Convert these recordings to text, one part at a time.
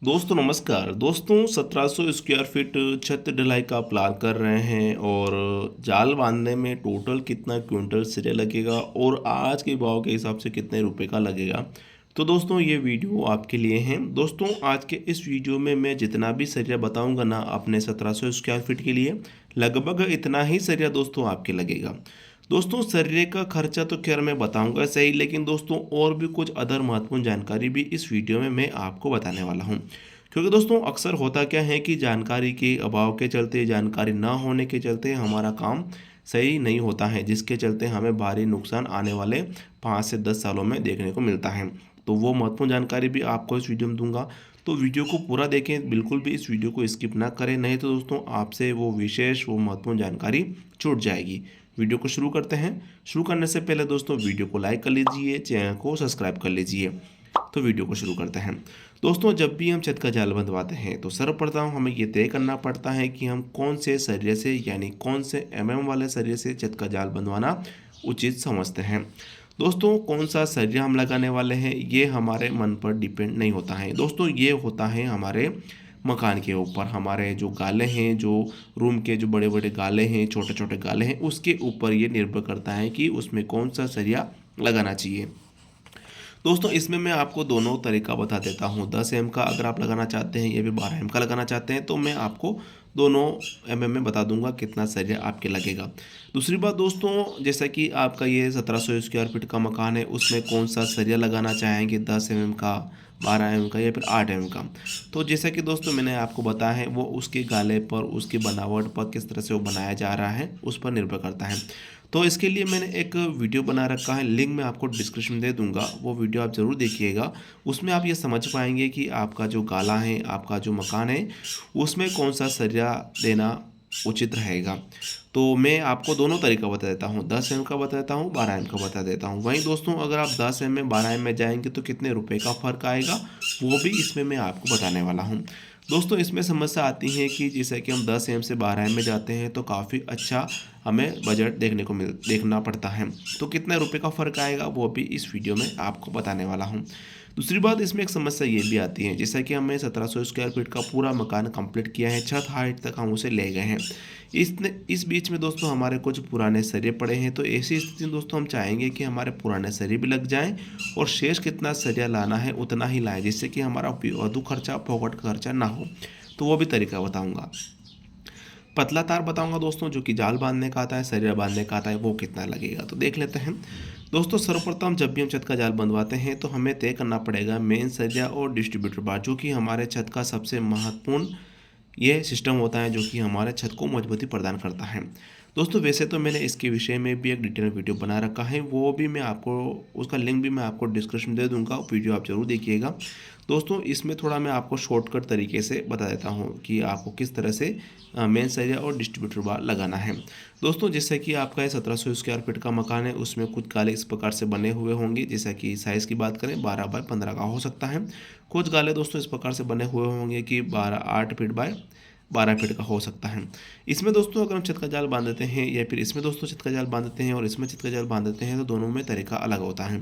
दोस्तों नमस्कार। दोस्तों 1700 स्क्वायर फीट छत ढलाई का प्लान कर रहे हैं और जाल बांधने में टोटल कितना क्विंटल सरिया लगेगा और आज के भाव के हिसाब से कितने रुपए का लगेगा। तो दोस्तों ये वीडियो आपके लिए है। दोस्तों आज के इस वीडियो में मैं जितना भी सरिया बताऊंगा ना अपने 1700 स्क्वायर फीट के लिए लगभग इतना ही सरिया दोस्तों आपके लगेगा। दोस्तों सरिये का खर्चा तो खैर मैं बताऊंगा सही, लेकिन दोस्तों और भी कुछ अदर महत्वपूर्ण जानकारी भी इस वीडियो में मैं आपको बताने वाला हूं। क्योंकि दोस्तों अक्सर होता क्या है कि जानकारी के अभाव के चलते, जानकारी ना होने के चलते हमारा काम सही नहीं होता है, जिसके चलते हमें भारी नुकसान आने वाले 5 से 10 सालों में देखने को मिलता है। तो वो महत्वपूर्ण जानकारी भी आपको इस वीडियो में दूंगा। तो वीडियो को पूरा देखें, बिल्कुल भी इस वीडियो को स्किप ना करें, नहीं तो दोस्तों आपसे वो विशेष वो महत्वपूर्ण जानकारी छूट जाएगी। वीडियो को शुरू करते हैं। शुरू करने से पहले दोस्तों वीडियो को लाइक कर लीजिए, चैनल को सब्सक्राइब कर लीजिए। तो वीडियो को शुरू करते हैं। दोस्तों जब भी हम छत का जाल बंधवाते हैं तो सर्वप्रथम हमें ये तय करना पड़ता है कि हम कौन से सरिये से यानी कौन से वाले सरिये से छत का जाल बंधवाना उचित समझते हैं। दोस्तों कौन सा सरिया हम लगाने वाले हैं ये हमारे मन पर डिपेंड नहीं होता है दोस्तों, ये होता है हमारे मकान के ऊपर। हमारे जो गाले हैं, जो रूम के जो बड़े बड़े गाले हैं, छोटे छोटे गाले हैं, उसके ऊपर ये निर्भर करता है कि उसमें कौन सा सरिया लगाना चाहिए। दोस्तों इसमें मैं आपको दोनों तरीका बता देता हूँ। 10 का अगर आप लगाना चाहते हैं या फिर 12 का लगाना चाहते हैं तो मैं आपको दोनों में बता दूंगा कितना सरिया आपके लगेगा। दूसरी बात दोस्तों, जैसा कि आपका ये 1700 स्क्वायर फीट का मकान है, उसमें कौन सा सरिया लगाना चाहेंगे, 10 का, 12 का या फिर 8 का। तो जैसा कि दोस्तों मैंने आपको बताया है वो उसके गाले पर, उसकी बनावट पर, किस तरह से वो बनाया जा रहा है उस पर निर्भर करता है। तो इसके लिए मैंने एक वीडियो बना रखा है, लिंक मैं आपको डिस्क्रिप्शन में दे दूंगा, वो वीडियो आप ज़रूर देखिएगा। उसमें आप ये समझ पाएंगे कि आपका जो गाला है, आपका जो मकान है, उसमें कौन सा सरिया देना उचित रहेगा। तो मैं आपको दोनों तरीका बता देता हूँ, 10 का बता देता हूँ, 12 का बता देता हूँ। वहीं दोस्तों अगर आप 10 में 12 में जाएंगे तो कितने रुपए का फ़र्क आएगा वो भी इसमें मैं आपको बताने वाला हूँ। दोस्तों इसमें समस्या आती है कि जैसे कि हम 10 से 12 में जाते हैं तो काफ़ी अच्छा हमें बजट देखना पड़ता है। तो कितने रुपए का फ़र्क आएगा वो भी इस वीडियो में आपको बताने वाला हूँ। दूसरी बात इसमें एक समस्या ये भी आती है, जैसा कि हमने 1700 स्क्वायर फीट का पूरा मकान कंप्लीट किया है, छत हाइट तक हम उसे ले गए हैं। इस बीच में दोस्तों हमारे कुछ पुराने सरिये पड़े हैं। तो ऐसी स्थिति में दोस्तों हम चाहेंगे कि हमारे पुराने सरिये भी लग जाएं और शेष कितना सरिया लाना है उतना ही लाएं, जिससे कि हमारा वाधु खर्चा, फोकट खर्चा ना हो। तो वो भी तरीका बताऊंगा। पतला तार बताऊंगा दोस्तों, जो कि जाल बांधने का आता है, सरिया बांधने का आता है, वो कितना लगेगा। तो देख लेते हैं। दोस्तों सर्वप्रथम जब भी हम छत का जाल बंधवाते हैं तो हमें तय करना पड़ेगा मेन सरिया और डिस्ट्रीब्यूटर बार, जो कि हमारे छत का सबसे महत्वपूर्ण ये सिस्टम होता है, जो कि हमारे छत को मजबूती प्रदान करता है। दोस्तों वैसे तो मैंने इसके विषय में भी एक डिटेल वीडियो बना रखा है, वो भी मैं आपको, उसका लिंक भी मैं आपको डिस्क्रिप्शन दे दूंगा, वीडियो आप जरूर देखिएगा। दोस्तों इसमें थोड़ा मैं आपको शॉर्टकट तरीके से बता देता हूँ कि आपको किस तरह से मेन सरिया और डिस्ट्रीब्यूटर बार लगाना है। दोस्तों जैसे कि आपका ये 1700 स्क्वायर फीट का मकान है, उसमें कुछ गाले इस प्रकार से बने हुए होंगे। जैसा कि साइज़ की बात करें 12 बाय 15 का हो सकता है। कुछ गाले दोस्तों इस प्रकार से बने हुए होंगे कि 8 फीट बाय 12 फीट का हो सकता है। इसमें दोस्तों अगर हम छत का जाल बांध देते हैं या फिर इसमें दोस्तों छत का जाल बांध देते हैं और इसमें छत का जाल बांध देते हैं तो दोनों में तरीका अलग होता है।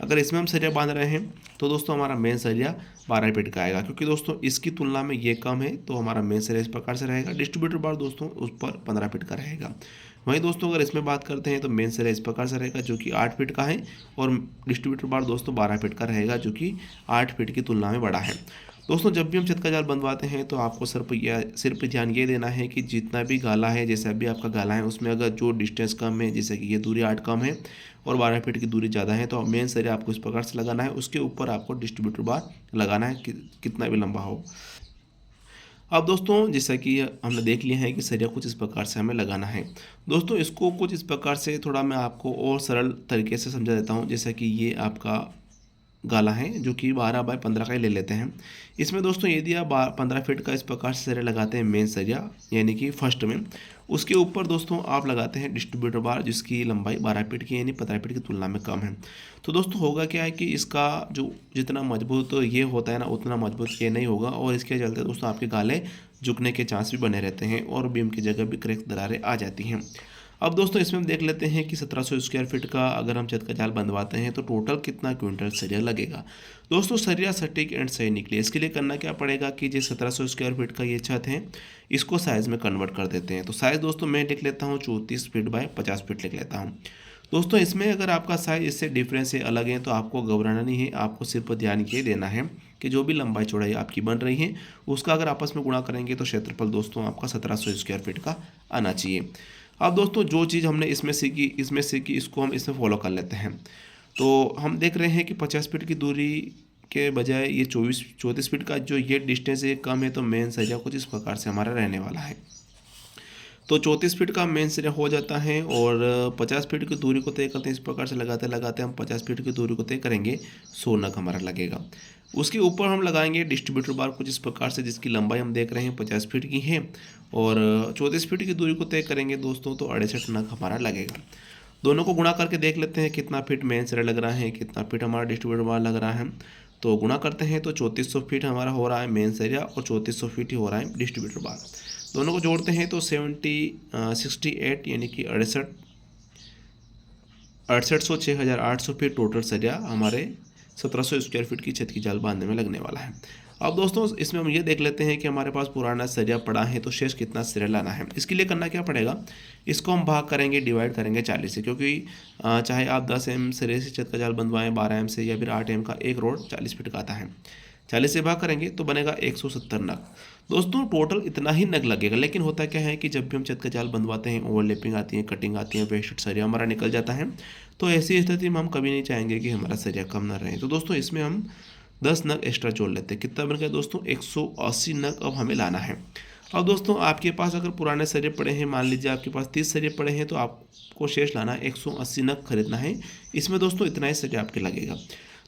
अगर इसमें हम सरिया बांध रहे हैं तो दोस्तों हमारा मेन सरिया 12 फीट का आएगा, क्योंकि दोस्तों इसकी तुलना में ये कम है, तो हमारा मेन सरिया इस प्रकार से रहेगा। डिस्ट्रीब्यूटर बार दोस्तों उस पर 15 फीट का रहेगा। वहीं दोस्तों अगर इसमें बात करते हैं तो मेन सरिया इस प्रकार से रहेगा, जो कि 8 फीट का है, और डिस्ट्रीब्यूटर बार दोस्तों 12 फीट का रहेगा, जो कि 8 फीट की तुलना में बड़ा है। दोस्तों जब भी हम छत का जाल बंधवाते हैं तो आपको सिर्फ ध्यान ये देना है कि जितना भी गाला है, जैसा भी आपका गाला है, उसमें अगर जो डिस्टेंस कम है, जैसे कि ये दूरी 8 कम है और 12 फीट की दूरी ज़्यादा है, तो मेन सरिया आपको इस प्रकार से लगाना है। उसके ऊपर आपको डिस्ट्रीब्यूटर बार लगाना है कितना भी लंबा हो। अब दोस्तों जैसा कि हमने देख लिया है कि सरिया कुछ इस प्रकार से हमें लगाना है। दोस्तों इसको कुछ इस प्रकार से थोड़ा मैं आपको और सरल तरीके से समझा देता हूँ। जैसा कि ये आपका गाला है, जो कि 12 बाय 15 का ही ले लेते हैं। इसमें दोस्तों यदि आप 15 फीट का इस प्रकार से सरिया लगाते हैं मेन सरिया, यानी कि फर्स्ट में, उसके ऊपर दोस्तों आप लगाते हैं डिस्ट्रीब्यूटर बार, जिसकी लंबाई 12 फीट की यानी 15 फीट की तुलना में कम है। तो दोस्तों होगा क्या है कि इसका जो जितना मजबूत ये होता है ना, उतना मजबूत ये नहीं होगा, और इसके चलते दोस्तों आपके गाले झुकने के चांस भी बने रहते हैं और बीम की जगह भी क्रैक दरारें आ जाती हैं। अब दोस्तों इसमें हम देख लेते हैं कि 1700 स्क्वायर फीट का अगर हम छत का जाल बनवाते हैं तो टोटल कितना क्विंटल सरिया लगेगा। दोस्तों सरिया सटीक एंड सही निकले इसके लिए करना क्या पड़ेगा कि जो 1700 स्क्वायर फीट का ये छत है इसको साइज़ में कन्वर्ट कर देते हैं। तो साइज़ दोस्तों मैं लिख लेता हूँ 34 फीट बाय 50 फीट लिख लेता हूँ। दोस्तों इसमें अगर आपका साइज इससे डिफरेंस है अलग है तो आपको घबराना नहीं है, आपको सिर्फ ध्यान ये देना है कि जो भी लंबाई चौड़ाई आपकी बन रही है उसका अगर आपस में गुणा करेंगे तो क्षेत्रफल दोस्तों आपका 1700 स्क्वायर फीट का आना चाहिए। अब दोस्तों जो चीज़ हमने इसमें सीखी इसको हम इसमें फॉलो कर लेते हैं। तो हम देख रहे हैं कि 50 फीट की दूरी के बजाय ये 34 फीट का जो ये डिस्टेंस है कम है, तो मेन सरिया कुछ इस प्रकार से हमारा रहने वाला है। तो 34 फीट का मेन सरिया हो जाता है और 50 फीट की दूरी को तय करते हैं इस प्रकार से लगाते लगाते हम 50 फीट की दूरी को तय करेंगे, 100 नग हमारा लगेगा। उसके ऊपर हम लगाएंगे डिस्ट्रीब्यूटर बार कुछ इस प्रकार से जिसकी लंबाई हम देख रहे हैं 50 फीट की है और 34 फीट की दूरी को तय करेंगे दोस्तों तो 68 नग हमारा लगेगा। दोनों को गुणा करके देख लेते हैं कितना फीट मेन सरिया लग रहा है, कितना फीट हमारा डिस्ट्रीब्यूटर बार लग रहा है। तो गुणा करते हैं तो 3400 फीट हमारा हो रहा है मेन सरिया और 3400 फीट ही हो रहा है डिस्ट्रीब्यूटर बार। दोनों को जोड़ते हैं तो 68 यानी कि 6800 6800 फीट टोटल सरिया हमारे 1700 स्क्वायर फीट की छत की जाल बांधने में लगने वाला है। अब दोस्तों इसमें हम ये देख लेते हैं कि हमारे पास पुराना सरिया पड़ा है तो शेष कितना सरिया लाना है। इसके लिए करना क्या पड़ेगा, इसको हम भाग करेंगे, डिवाइड करेंगे 40 से, क्योंकि चाहे आप 10 एम सरिया से छत का जाल बनवाएं 12 एम से या फिर 8 एम का एक रोड 40 फीट का आता है, 40 से भाग करेंगे तो बनेगा 170 नग। दोस्तों टोटल इतना ही नग लगेगा, लेकिन होता क्या है कि जब भी हम छत का जाल बनवाते हैं ओवरलैपिंग आती है, कटिंग आती है, वेस्टेड सरिया हमारा निकल जाता है। तो ऐसी स्थिति में हम कभी नहीं चाहेंगे कि हमारा सरिया कम ना रहे। तो दोस्तों इसमें हम 10 नग एक्स्ट्रा जोड़ लेते हैं। कितना बन गया दोस्तों, 180 नग अब हमें लाना है। अब दोस्तों आपके पास अगर पुराने सरिये पड़े हैं, मान लीजिए आपके पास 30 सरिये पड़े हैं, तो आपको शेष लाना है 180 नग खरीदना है। इसमें दोस्तों इतना ही सरिया आपके लगेगा।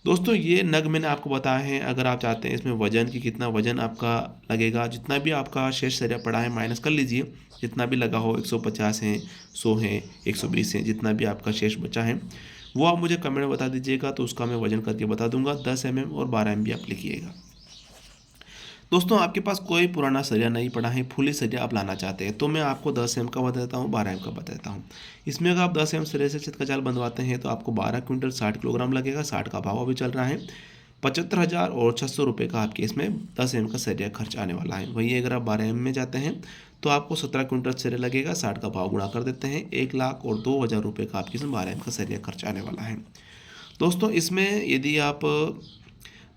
दोस्तों ये नग मैंने आपको बताया है। अगर आप चाहते हैं इसमें वजन की कितना वजन आपका लगेगा, जितना भी आपका शेष सरिया पड़ा है माइनस कर लीजिए, जितना भी लगा हो 150 है, 100 है, 120 है, जितना भी आपका शेष बचा है वो आप मुझे कमेंट में बता दीजिएगा, तो उसका मैं वजन करके बता दूंगा। 10 mm और 12 mm भी आप लिखिएगा। दोस्तों आपके पास कोई पुराना सरिया नहीं पड़ा है, फुली सरिया आप लाना चाहते हैं, तो मैं आपको 10 एम का बता देता हूँ, 12 एम का बता देता हूँ। इसमें अगर आप 10 एम सरिया से छत का जाल बनवाते हैं तो आपको 12 क्विंटल 60 किलोग्राम लगेगा। 60 का भाव अभी चल रहा है 75,000 और 600 रुपये का आपके इसमें 10 एम का सरिया खर्च आने वाला है। वहीं अगर आप 12 एम में जाते हैं तो आपको 17 क्विंटल सरिया लगेगा। 60 का भाव गुणा कर देते हैं, 1,02,000 रुपये का आपके इसमें 12 एम का सरिया खर्च आने वाला है। दोस्तों इसमें यदि आप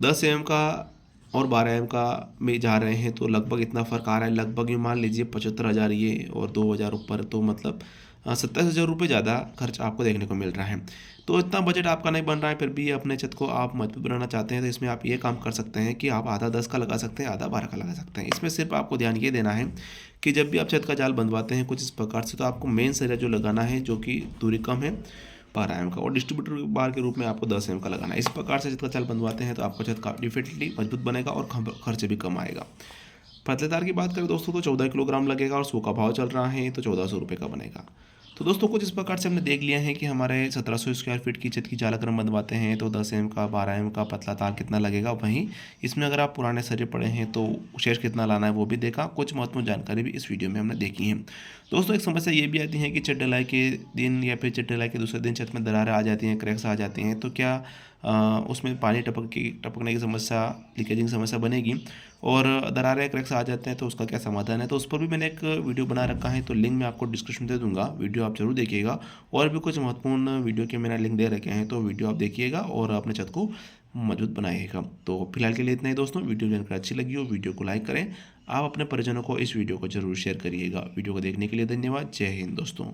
10 एम का और 12 एम का में जा रहे हैं तो लगभग इतना फ़र्क आ रहा है, लगभग ये मान लीजिए 75,000 ये और 2,000 ऊपर, तो मतलब 27,000 रुपये ज़्यादा खर्च आपको देखने को मिल रहा है। तो इतना बजट आपका नहीं बन रहा है, फिर भी अपने छत को आप मजबूत बनाना चाहते हैं, तो इसमें आप ये काम कर सकते हैं कि आप आधा 10 का लगा सकते हैं, आधा 12 का लगा सकते हैं। इसमें सिर्फ आपको ध्यान ये देना है कि जब भी आप छत का जाल बनवाते हैं कुछ इस प्रकार से, तो आपको मेन सरिया जो लगाना है जो कि दूरी कम है 12 एम का, और डिस्ट्रीब्यूटर बार के रूप में आपको 10 एम का लगाना है। इस प्रकार से छत का जाल बनवाते हैं तो आपका छत का डिफिनेटली मजबूत बनेगा और खर्च भी कम आएगा। पतले तार की बात करें दोस्तों तो 14 किलोग्राम लगेगा और 100 का भाव चल रहा है तो 1400 रुपये का बनेगा। तो दोस्तों कुछ इस प्रकार से हमने देख लिया है कि हमारे 1700 स्क्वायर फीट की छत की जाल अगर हम बनवाते हैं तो 10 एम का 12 एम का पतला तार कितना लगेगा। वहीं इसमें अगर आप पुराने सरिये पड़े हैं तो शेष कितना लाना है वो भी देखा। कुछ महत्वपूर्ण जानकारी भी इस वीडियो में हमने देखी है। दोस्तों एक समस्या ये भी आती है कि छत ढलाई के दिन या फिर छत ढलाई के दूसरे दिन छत में दरारें आ जाती हैं, क्रैक्स आ जाती हैं, तो क्या उसमें पानी टपकने की समस्या, लीकेजिंग समस्या बनेगी और दरारें क्रैक्स आ जाते हैं तो उसका क्या समाधान है। तो उस पर भी मैंने एक वीडियो बना रखा है, तो लिंक मैं आपको डिस्क्रिप्शन दे दूंगा, वीडियो आप जरूर देखिएगा। और भी कुछ महत्वपूर्ण वीडियो के मैंने लिंक दे रखे हैं, तो वीडियो आप देखिएगा और अपने छत को मजबूत बनाइएगा। तो फिलहाल के लिए इतना ही दोस्तों। वीडियो जानकर अच्छी लगी हो वीडियो को लाइक करें, आप अपने परिजनों को इस वीडियो को जरूर शेयर करिएगा। वीडियो को देखने के लिए धन्यवाद। जय हिंद दोस्तों।